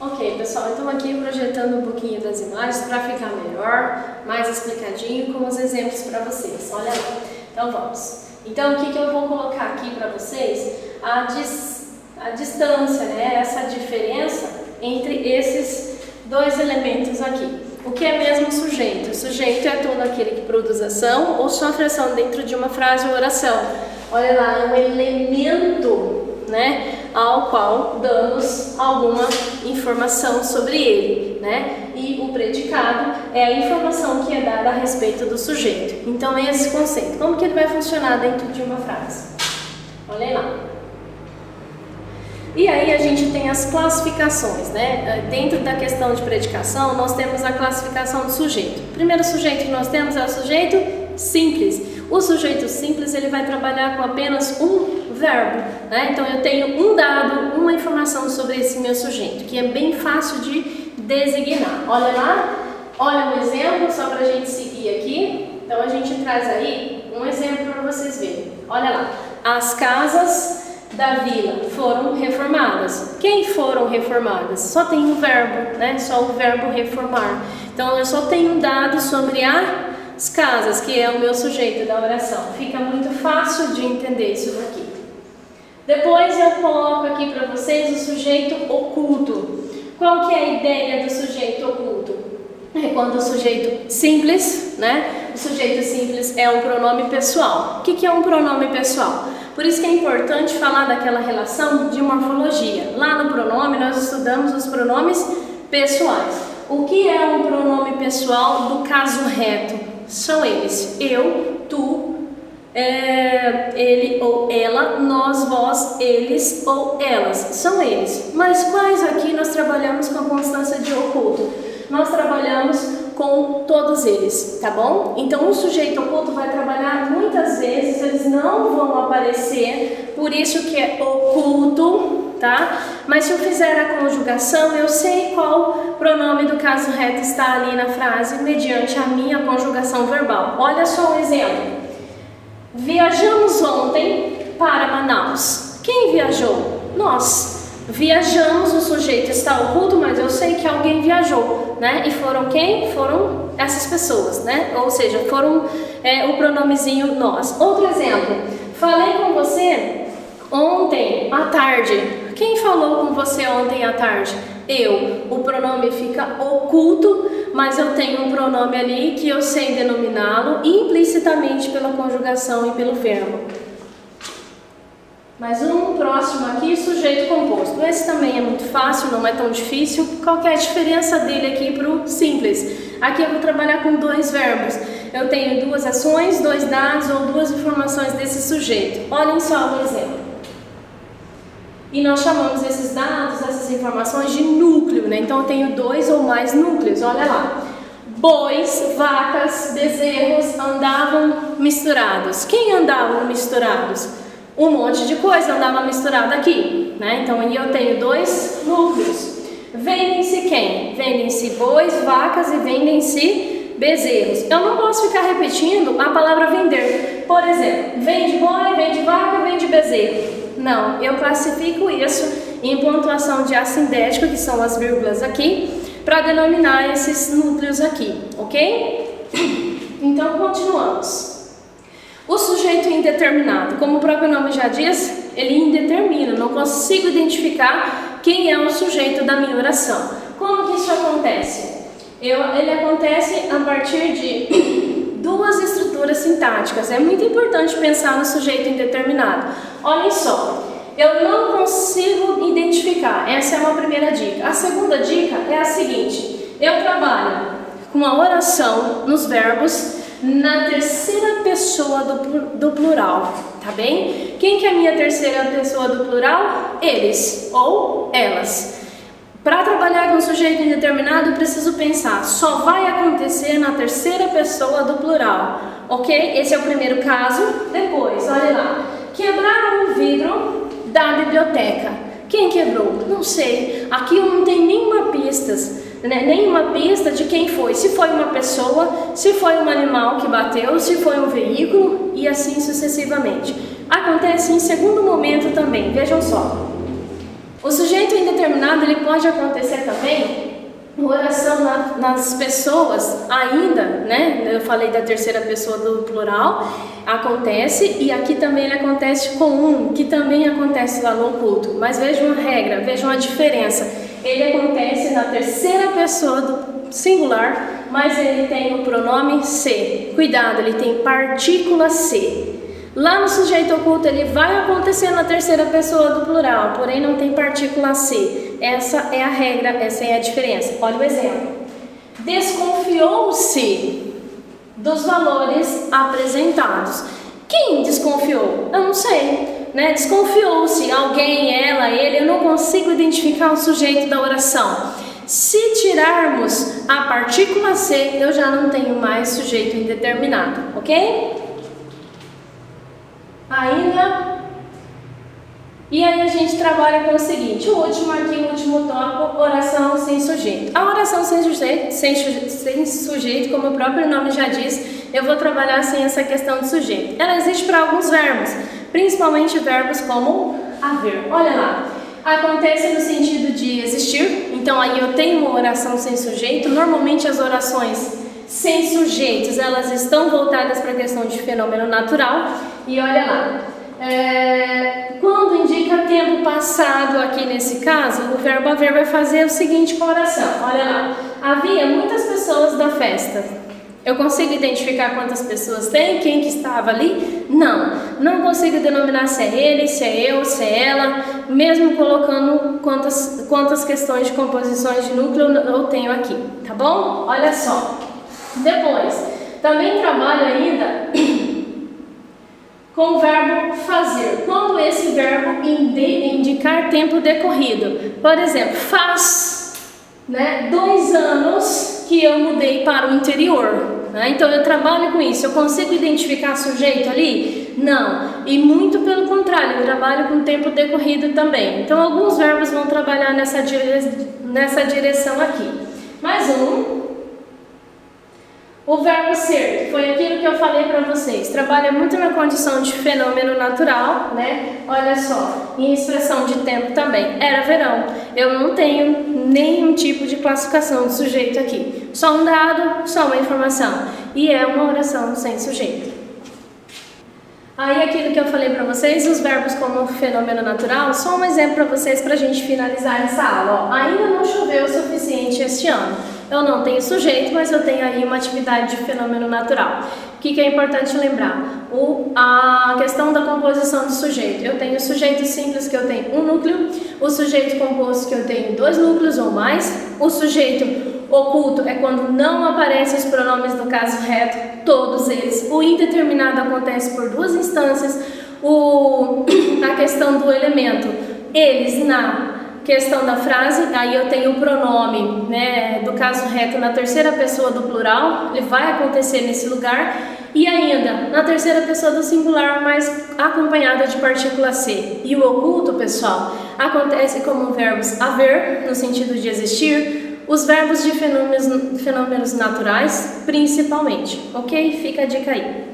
Ok, pessoal, então aqui projetando um pouquinho das imagens para ficar melhor, mais explicadinho com os exemplos para vocês. Olha lá. Então vamos. Então o que eu vou colocar aqui para vocês? A distância, né? Essa diferença entre esses dois elementos aqui. O que é mesmo o sujeito? O sujeito é todo aquele que produz ação ou sofre ação dentro de uma frase ou oração. Olha lá, é um elemento, né, ao qual damos alguma informação sobre ele, né? E o predicado é a informação que é dada a respeito do sujeito. Então é esse conceito. Como que ele vai funcionar dentro de uma frase? Olha lá. E aí a gente tem as classificações, né? Dentro da questão de predicação, nós temos a classificação do sujeito. O primeiro sujeito que nós temos é o sujeito simples. O sujeito simples, ele vai trabalhar com apenas um verbo, né? Então eu tenho um dado, uma informação sobre esse meu sujeito, que é bem fácil de designar. Olha lá, olha um exemplo só para a gente seguir aqui. Então a gente traz aí um exemplo para vocês verem. Olha lá, as casas da vila foram reformadas. Quem foram reformadas? Só tem um verbo, né? Só o verbo reformar. Então eu só tenho um dado sobre as casas, que é o meu sujeito da oração. Fica muito fácil de entender isso daqui. Depois eu coloco aqui para vocês o sujeito oculto. Qual que é a ideia do sujeito oculto? É quando o sujeito simples, né? O sujeito simples é um pronome pessoal. O que é um pronome pessoal? Por isso que é importante falar daquela relação de morfologia. Lá no pronome nós estudamos os pronomes pessoais. O que é um pronome pessoal do caso reto? São eles: eu, tu, ele ou ela, nós, vós, eles ou elas. São eles. Mas quais aqui nós trabalhamos com a constância de oculto? Nós trabalhamos com todos eles, tá bom? Então o sujeito oculto vai trabalhar muitas vezes, eles não vão aparecer, por isso que é oculto, tá? Mas se eu fizer a conjugação, eu sei qual pronome do caso reto está ali na frase, mediante a minha conjugação verbal. Olha só um exemplo. Viajamos ontem para Manaus. Quem viajou? Nós. Viajamos, o sujeito está oculto, mas eu sei que alguém viajou, né? E foram quem? Foram essas pessoas, né? Ou seja, foram o pronomezinho nós. Outro exemplo. Falei com você ontem à tarde. Quem falou com você ontem à tarde? Eu. O pronome fica oculto, mas eu tenho um pronome ali que eu sei denominá-lo implicitamente pela conjugação e pelo verbo. Mais um próximo aqui, sujeito composto. Esse também é muito fácil, não é tão difícil. Qual que é a diferença dele aqui para o simples? Aqui eu vou trabalhar com dois verbos. Eu tenho duas ações, dois dados ou duas informações desse sujeito. Olhem só um exemplo. E nós chamamos esses dados, essas informações de núcleo, né? Então eu tenho dois ou mais núcleos, olha lá. Bois, vacas, bezerros andavam misturados. Quem andavam misturados? Um monte de coisa andava misturada aqui, né? Então aí eu tenho dois núcleos. Vendem-se quem? Vendem-se bois, vacas e vendem-se bezerros. Eu não posso ficar repetindo a palavra vender. Por exemplo, vende boi, vende vaca, vende bezerro. Não, eu classifico isso em pontuação de assindético, que são as vírgulas aqui, para denominar esses núcleos aqui, ok? Então continuamos. O sujeito indeterminado, como o próprio nome já diz, ele indetermina, não consigo identificar quem é o sujeito da minha oração. Como que isso acontece? Ele acontece a partir de duas estruturas sintáticas. É muito importante pensar no sujeito indeterminado. Olhem só, eu não consigo identificar, essa é uma primeira dica. A segunda dica é a seguinte: eu trabalho com a oração nos verbos na terceira pessoa do plural, tá bem? Quem que é a minha terceira pessoa do plural? Eles ou elas. Para trabalhar com um sujeito indeterminado, eu preciso pensar, só vai acontecer na terceira pessoa do plural, ok? Esse é o primeiro caso. Depois, olha lá, quebraram o vidro da biblioteca. Quem quebrou? Não sei. Aqui eu não tenho nenhuma pista, né? Nenhuma pista de quem foi. Se foi uma pessoa, se foi um animal que bateu, se foi um veículo e assim sucessivamente. Acontece em segundo momento também, vejam só. O sujeito indeterminado ele pode acontecer também oração nas pessoas ainda, né? Eu falei da terceira pessoa do plural, acontece, e aqui também ele acontece com um, que também acontece lá no oculto. Mas vejam a regra, vejam a diferença. Ele acontece na terceira pessoa do singular, mas ele tem o pronome se. Cuidado, ele tem partícula se. Lá no sujeito oculto ele vai acontecer na terceira pessoa do plural, porém não tem partícula se. Essa é a regra, essa é a diferença. Olha o exemplo. Desconfiou-se dos valores apresentados. Quem desconfiou? Eu não sei, né? Desconfiou-se, alguém, ela, ele, eu não consigo identificar o sujeito da oração. Se tirarmos a partícula se, eu já não tenho mais sujeito indeterminado, ok? Ainda. E aí a gente trabalha com o seguinte, o último aqui, o último tópico, oração sem sujeito. A oração sem sujeito, como o próprio nome já diz, eu vou trabalhar sem essa questão de sujeito. Ela existe para alguns verbos, principalmente verbos como haver. Olha lá, acontece no sentido de existir, então aí eu tenho uma oração sem sujeito. Normalmente as orações sem sujeitos, elas estão voltadas para a questão de fenômeno natural. E olha lá, quando indica tempo passado aqui nesse caso, o verbo haver vai fazer o seguinte com a oração. Olha lá, havia muitas pessoas da festa. Eu consigo identificar quantas pessoas tem, quem que estava ali? Não consigo denominar se é ele, se é eu, se é ela, mesmo colocando quantas questões de composições de núcleo eu tenho aqui, tá bom? Olha só. Depois, também trabalho ainda com o verbo fazer. Quando esse verbo indicar tempo decorrido. Por exemplo, faz 2 anos que eu mudei para o interior. Então eu trabalho com isso. Eu consigo identificar sujeito ali? Não. E muito pelo contrário, eu trabalho com tempo decorrido também. Então alguns verbos vão trabalhar nessa direção aqui. Mais um. O verbo ser, que foi aquilo que eu falei para vocês, trabalha muito na condição de fenômeno natural, né? Olha só, em expressão de tempo também. Era verão. Eu não tenho nenhum tipo de classificação de sujeito aqui. Só um dado, só uma informação. E é uma oração sem sujeito. Aí aquilo que eu falei para vocês, os verbos como fenômeno natural, só um exemplo para vocês para a gente finalizar essa aula. Ó, ainda não choveu o suficiente este ano. Eu não tenho sujeito, mas eu tenho aí uma atividade de fenômeno natural. O que é importante lembrar? A questão da composição do sujeito. Eu tenho o sujeito simples, que eu tenho um núcleo. O sujeito composto, que eu tenho 2 núcleos ou mais. O sujeito oculto é quando não aparecem os pronomes do caso reto, todos eles. O indeterminado acontece por 2 instâncias. A questão do elemento, eles na questão da frase, aí eu tenho o pronome, né, do caso reto na terceira pessoa do plural, ele vai acontecer nesse lugar, e ainda na terceira pessoa do singular, mas acompanhada de partícula se. E o oculto, pessoal, acontece como verbos haver, no sentido de existir, os verbos de fenômenos naturais, principalmente, ok? Fica a dica aí.